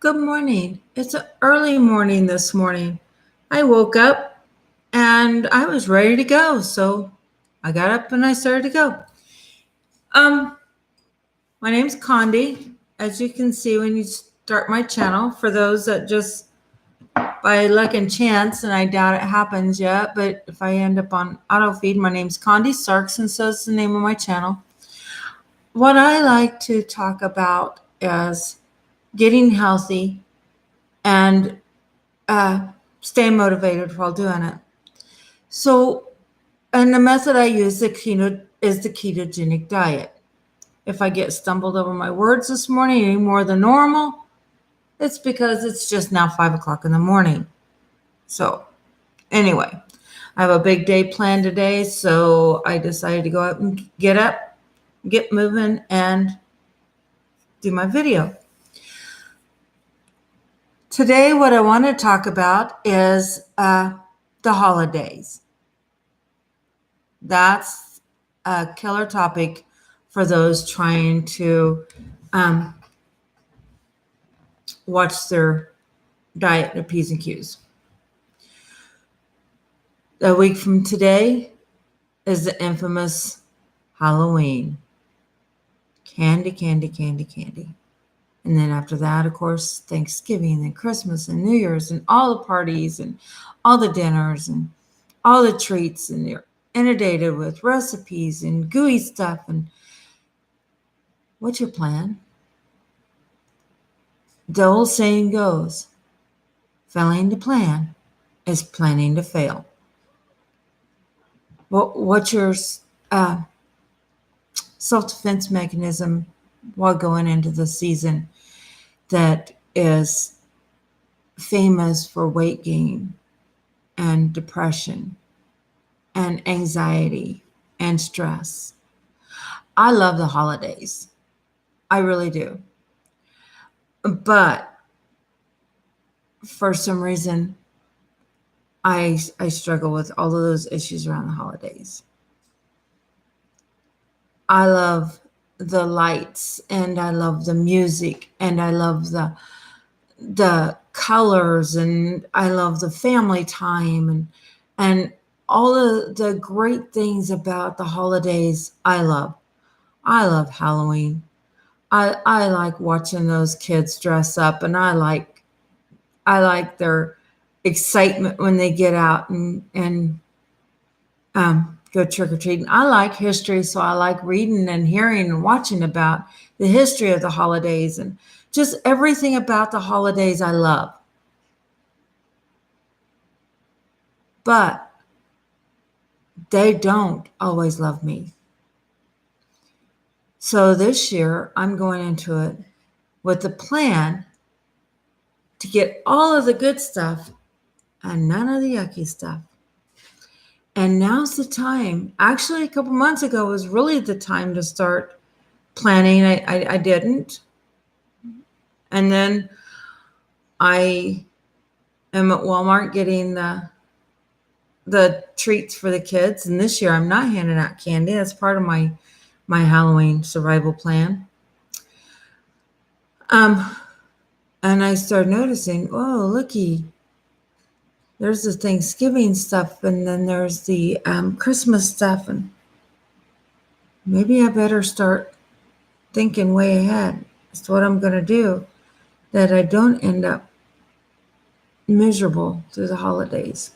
Good morning. It's an early morning this morning. I woke up and I was ready to go. So I got up and I started to go. Um, my name's Condi. As you can see when you start my channel, for those that just by luck and chance, and I doubt it happens yet, but if I end up on auto feed, my name's Condi Starks, and so it's the name of my channel. What I like to talk about is getting healthy and stay motivated while doing it. So, and the method I use is the ketogenic diet. If I get stumbled over my words this morning any more than normal, it's because it's just now 5 o'clock in the morning. So, anyway, I have a big day planned today, so I decided to go up and get moving, and do my video. Today, what I want to talk about is the holidays. That's a killer topic for those trying to watch their diet and P's and Q's. A week from today is the infamous Halloween. Candy, candy, candy, candy. And then after that, of course, Thanksgiving and Christmas and New Year's and all the parties and all the dinners and all the treats, and you're inundated with recipes and gooey stuff. And what's your plan? The old saying goes, failing to plan is planning to fail. What's your self-defense mechanism while going into the season that is famous for weight gain and depression and anxiety and stress? I love the holidays. I really do. But for some reason, I struggle with all of those issues around the holidays. I love the lights, and I love the music, and I love the colors, and I love the family time, and all of the great things about the holidays. I love Halloween. I like watching those kids dress up, and I like their excitement when they get out and go trick-or-treating. I like history, so I like reading and hearing and watching about the history of the holidays, and just everything about the holidays I love. But they don't always love me. So this year, I'm going into it with the plan to get all of the good stuff and none of the yucky stuff. And now's the time. Actually, a couple months ago was really the time to start planning. I didn't. And then I am at Walmart getting the treats for the kids. And this year I'm not handing out candy. That's part of my Halloween survival plan. And I started noticing, oh, looky, there's the Thanksgiving stuff, and then there's the Christmas stuff, and maybe I better start thinking way ahead as to what I'm going to do, that I don't end up miserable through the holidays.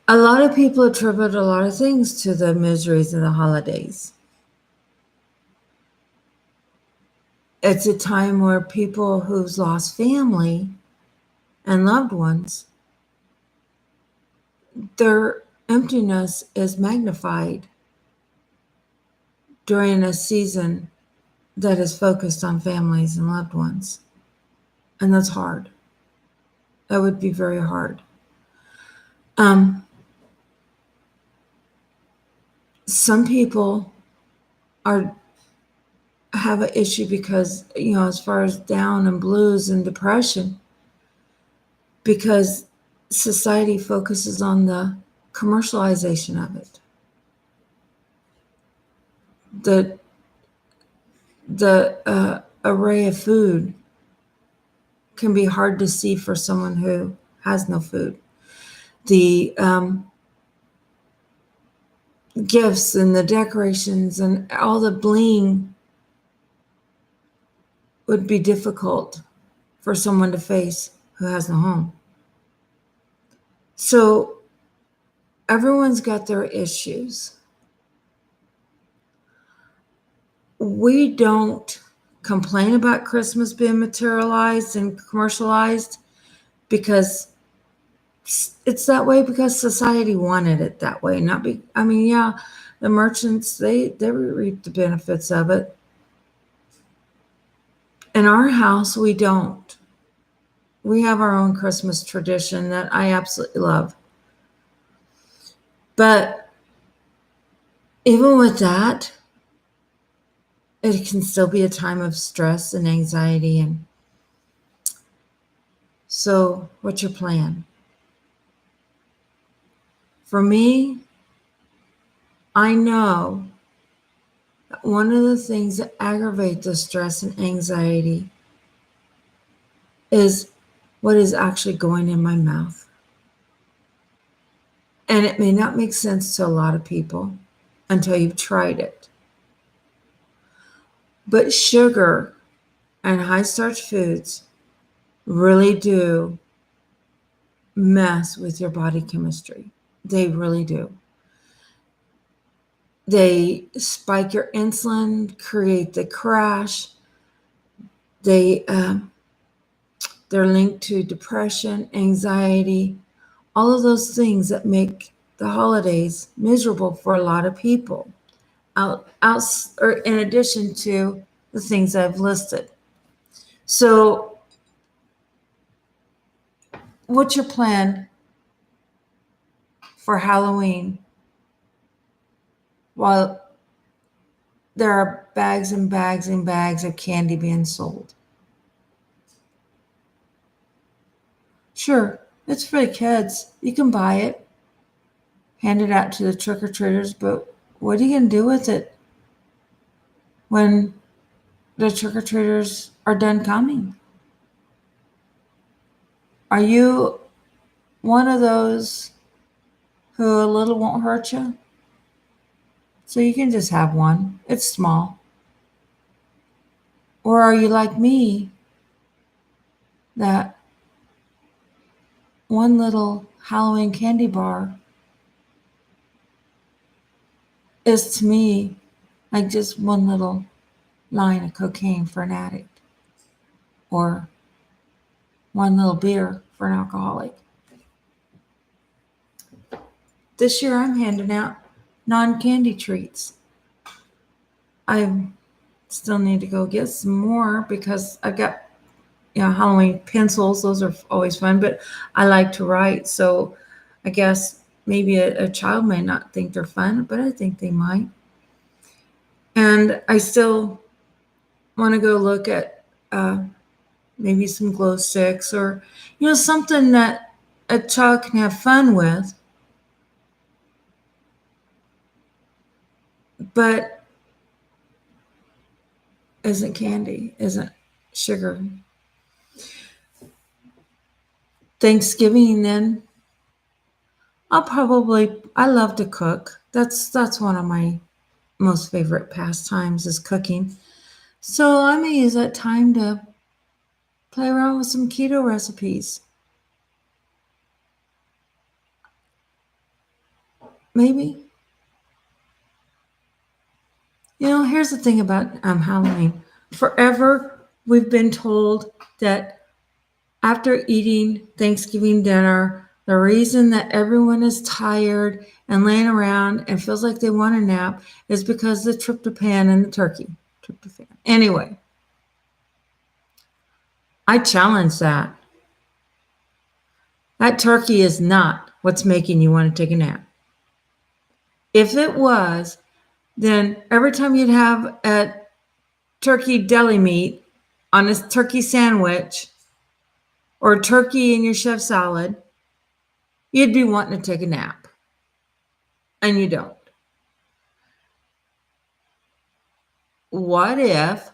A lot of people attribute a lot of things to the miseries of the holidays. It's a time where people who've lost family and loved ones, their emptiness is magnified during a season that is focused on families and loved ones. And that's hard. That would be very hard. Some people have an issue because, as far as down and blues and depression, because society focuses on the commercialization of it. The array of food can be hard to see for someone who has no food. The gifts and the decorations and all the bling would be difficult for someone to face who has no home. So everyone's got their issues. We don't complain about Christmas being materialized and commercialized because it's that way because society wanted it that way. The merchants, they reap the benefits of it. In our house, we don't. We have our own Christmas tradition that I absolutely love. But even with that, it can still be a time of stress and anxiety. And so, what's your plan? For me, I know that one of the things that aggravate the stress and anxiety is what is actually going in my mouth. And it may not make sense to a lot of people until you've tried it. But sugar and high starch foods really do mess with your body chemistry. They really do. They spike your insulin, create the crash. They're linked to depression, anxiety, all of those things that make the holidays miserable for a lot of people. Or in addition to the things I've listed. So, what's your plan for Halloween? While there are bags and bags and bags of candy being sold. Sure, it's for the kids. You can buy it, hand it out to the trick-or-treaters, but what are you going to do with it when the trick-or-treaters are done coming? Are you one of those who a little won't hurt you? So you can just have one. It's small. Or are you like me, that one little Halloween candy bar is to me like just one little line of cocaine for an addict, or one little beer for an alcoholic. This year I'm handing out non-candy treats. I still need to go get some more because I've got Halloween pencils. Those are always fun, but I like to write. So I guess maybe a child may not think they're fun, but I think they might. And I still want to go look at maybe some glow sticks or, something that a child can have fun with. But isn't candy, isn't sugar. Thanksgiving, then I love to cook. That's one of my most favorite pastimes is cooking. So I may use that time to play around with some keto recipes. Maybe. Here's the thing about Halloween. Forever, we've been told that after eating Thanksgiving dinner, the reason that everyone is tired and laying around and feels like they want a nap is because of the tryptophan in the turkey. Tryptophan. Anyway, I challenge that. That turkey is not what's making you want to take a nap. If it was, then every time you'd have a turkey deli meat on a turkey sandwich or turkey in your chef salad, you'd be wanting to take a nap. And you don't. What if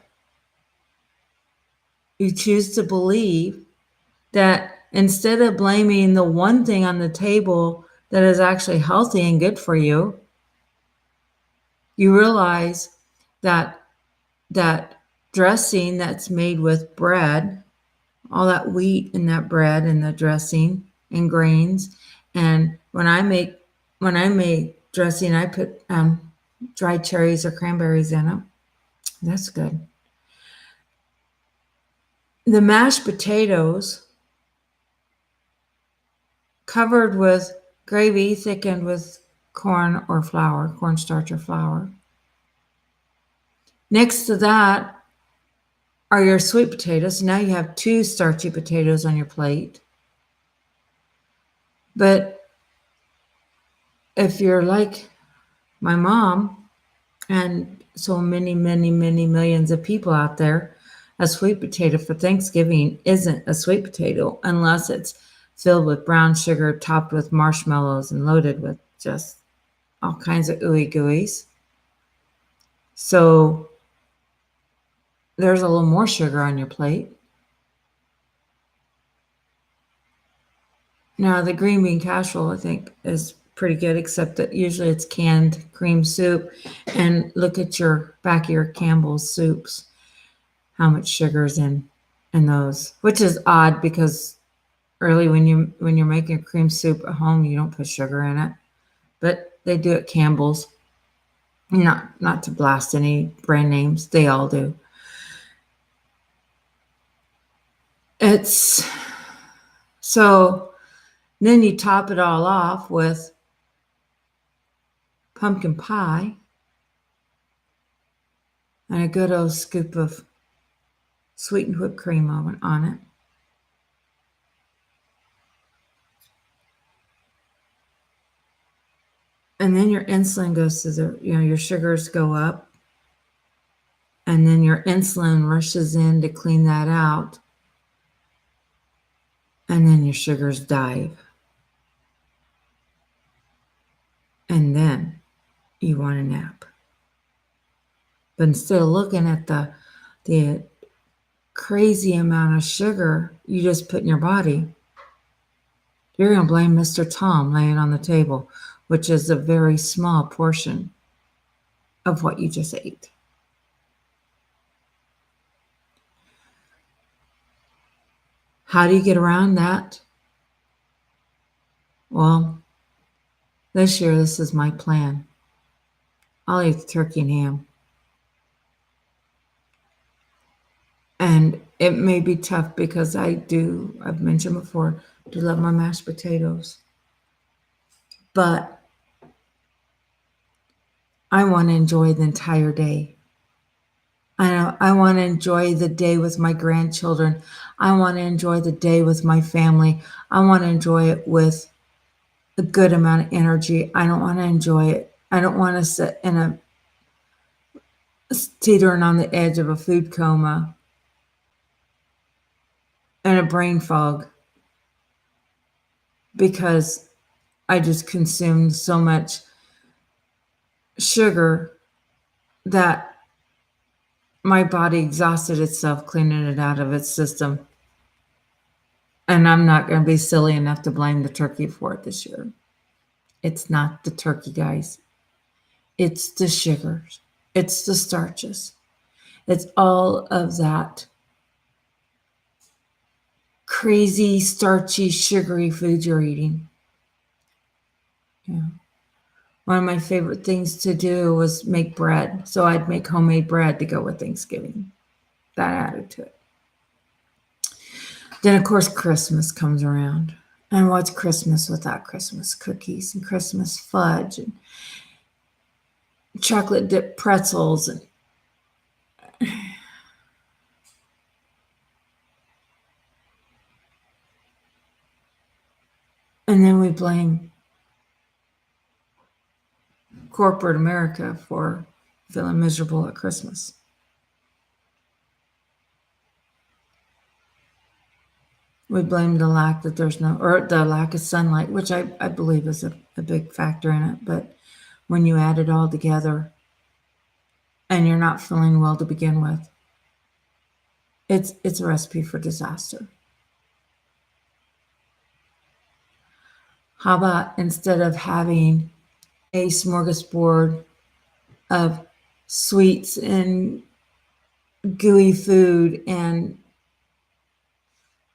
you choose to believe that instead of blaming the one thing on the table that is actually healthy and good for you, you realize that that dressing that's made with bread, all that wheat in that bread and the dressing and grains, and when I make dressing, I put dried cherries or cranberries in it. That's good. The mashed potatoes covered with gravy thickened with corn or flour, cornstarch or flour. Next to that are your sweet potatoes. Now you have two starchy potatoes on your plate. But if you're like my mom and so many, many, many millions of people out there, a sweet potato for Thanksgiving isn't a sweet potato unless it's filled with brown sugar, topped with marshmallows, and loaded with just all kinds of ooey gooeys. So there's a little more sugar on your plate. Now, the green bean casserole, I think, is pretty good, except that usually it's canned cream soup. And look at your back of your Campbell's soups, how much sugar's in those, which is odd because early when you're making a cream soup at home, you don't put sugar in it, but they do at Campbell's. Not to blast any brand names, they all do. It's so then you top it all off with pumpkin pie and a good old scoop of sweetened whipped cream on it. And then your insulin goes to your sugars go up. And then your insulin rushes in to clean that out. And then your sugars dive. And then you want a nap. But instead of looking at the crazy amount of sugar you just put in your body, you're going to blame Mr. Tom laying on the table, which is a very small portion of what you just ate. How do you get around that? Well, this year, this is my plan. I'll eat turkey and ham. And it may be tough because I've mentioned before, do love my mashed potatoes. But I want to enjoy the entire day. I want to enjoy the day with my grandchildren. I want to enjoy the day with my family. I want to enjoy it with a good amount of energy. I don't want to enjoy it. I don't want to sit in a teetering on the edge of a food coma and a brain fog because I just consumed so much sugar that my body exhausted itself cleaning it out of its system. And I'm not going to be silly enough to blame the turkey for it this year. It's not the turkey, guys. It's the sugars. It's the starches. It's all of that crazy, starchy, sugary food you're eating. Yeah. One of my favorite things to do was make bread. So I'd make homemade bread to go with Thanksgiving. That added to it. Then, of course, Christmas comes around. And what's Christmas without Christmas cookies and Christmas fudge and chocolate dipped pretzels and then we blame corporate America for feeling miserable at Christmas. We blame the lack that the lack of sunlight, which I believe is a big factor in it. But when you add it all together and you're not feeling well to begin with, It's a recipe for disaster. How about instead of having a smorgasbord of sweets and gooey food and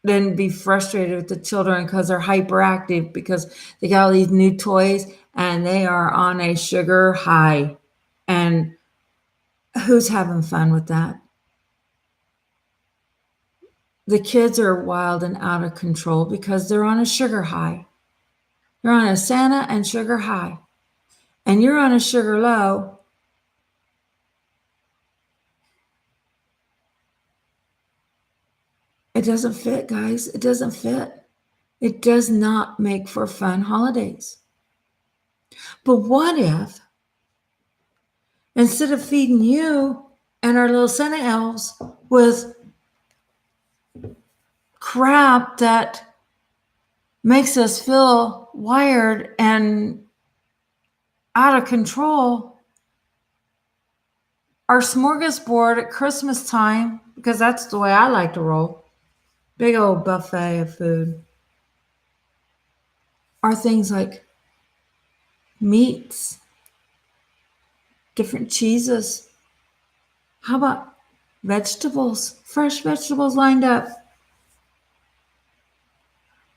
then be frustrated with the children because they're hyperactive because they got all these new toys and they are on a sugar high. And who's having fun with that? The kids are wild and out of control because they're on a sugar high. They're on a Santa and sugar high. And you're on a sugar low. It doesn't fit, guys. It doesn't fit. It does not make for fun holidays. But what if, instead of feeding you and our little Santa elves with crap that makes us feel wired and out of control, our smorgasbord at Christmas time, because that's the way I like to roll, big old buffet of food, are things like meats, different cheeses. How about vegetables, fresh vegetables lined up?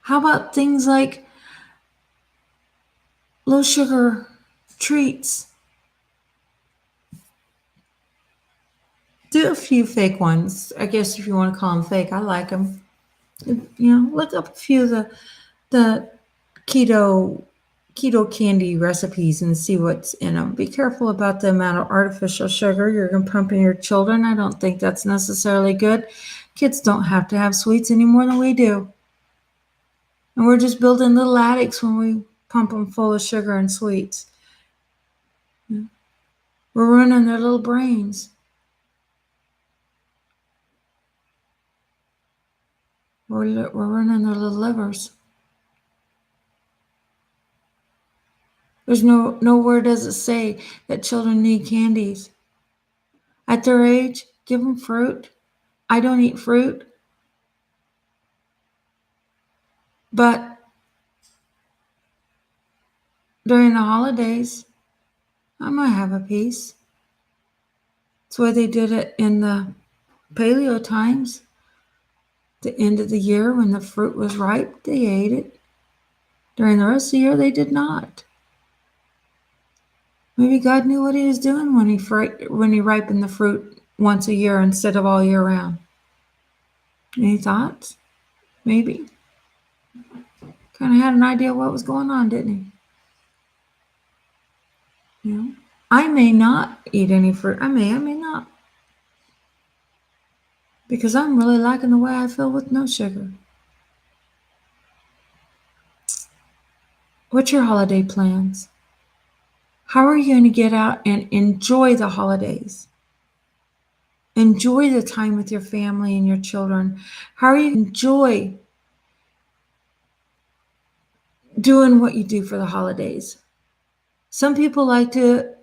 How about things like low sugar treats? Do a few fake ones. I guess if you want to call them fake, I like them. Look up a few of the keto candy recipes and see what's in them. Be careful about the amount of artificial sugar you're going to pump in your children. I don't think that's necessarily good. Kids don't have to have sweets any more than we do. And we're just building little addicts when we pump them full of sugar and sweets. We're ruining their little brains. We're ruining their little livers. There's nowhere does it say that children need candies. At their age, give them fruit. I don't eat fruit, but during the holidays, I might have a piece. That's why they did it in the paleo times. The end of the year when the fruit was ripe, they ate it. During the rest of the year, they did not. Maybe God knew what he was doing when he ripened the fruit once a year instead of all year round. Any thoughts? Maybe. Kind of had an idea what was going on, didn't he? I may not eat any fruit. I may not. Because I'm really liking the way I feel with no sugar. What's your holiday plans? How are you going to get out and enjoy the holidays? Enjoy the time with your family and your children. How are you enjoy doing what you do for the holidays? Some people like to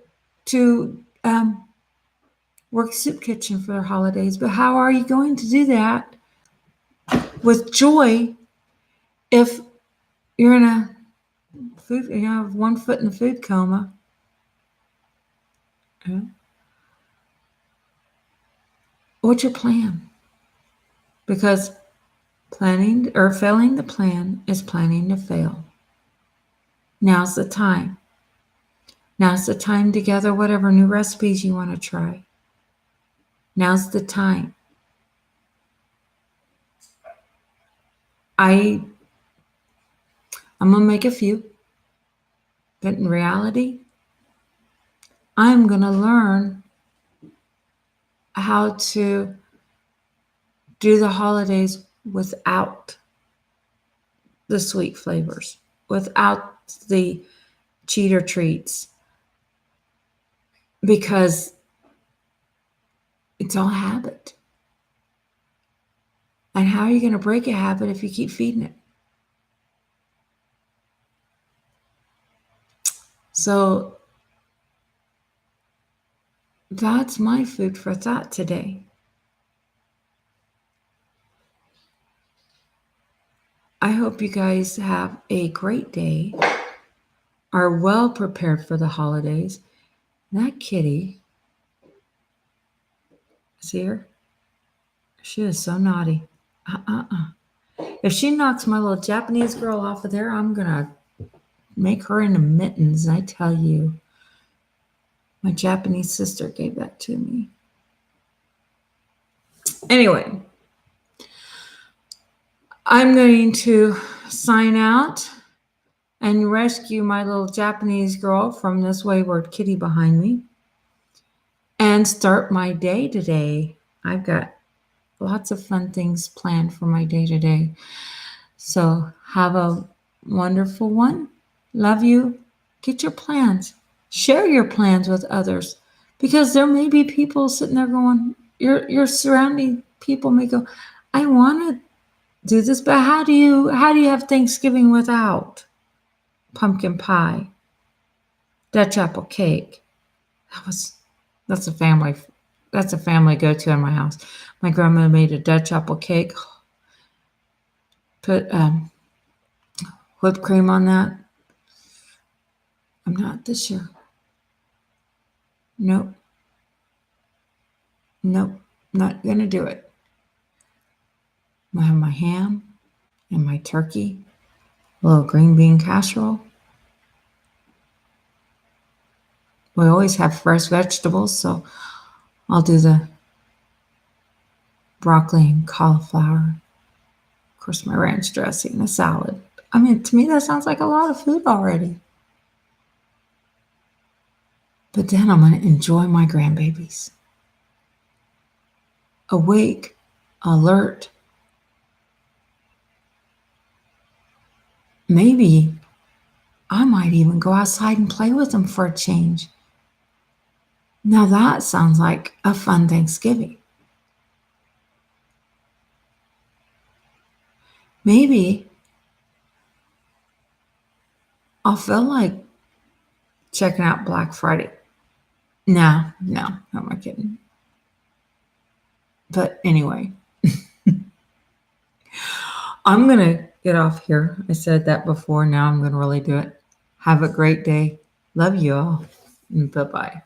work soup kitchen for their holidays, but how are you going to do that with joy if you're in a food, have 1 foot in a food coma? What's your plan? Because planning or failing to plan is planning to fail. Now's the time. Now's the time to gather whatever new recipes you want to try. Now's the time. I'm going to make a few, but in reality, I'm going to learn how to do the holidays without the sweet flavors, without the cheater treats, because it's all habit. And how are you going to break a habit if you keep feeding it? So that's my food for thought today. I hope you guys have a great day, are well prepared for the holidays. That kitty, see her? She is so naughty. Uh-uh-uh. If she knocks my little Japanese girl off of there, I'm going to make her into mittens, I tell you. My Japanese sister gave that to me. Anyway, I'm going to sign out and rescue my little Japanese girl from this wayward kitty behind me and start my day today. I've got lots of fun things planned for my day today. So have a wonderful one. Love you. Get your plans. Share your plans with others because there may be people sitting there going, your surrounding people may go, I want to do this, but how do you have Thanksgiving without pumpkin pie, Dutch apple cake? That's a family go-to in my house. My grandma made a Dutch apple cake, put whipped cream on that. I'm not this year. Nope, not gonna do it. I have my ham and my turkey, a little green bean casserole. We always have fresh vegetables, so I'll do the broccoli and cauliflower. Of course, my ranch dressing, a salad. I mean, to me, that sounds like a lot of food already. But then I'm going to enjoy my grandbabies. Awake, alert. Maybe I might even go outside and play with them for a change. Now that sounds like a fun Thanksgiving. Maybe I'll feel like checking out Black Friday. No, not my kidding. But anyway, I'm going to get off here. I said that before. Now I'm going to really do it. Have a great day. Love you all. Bye-bye.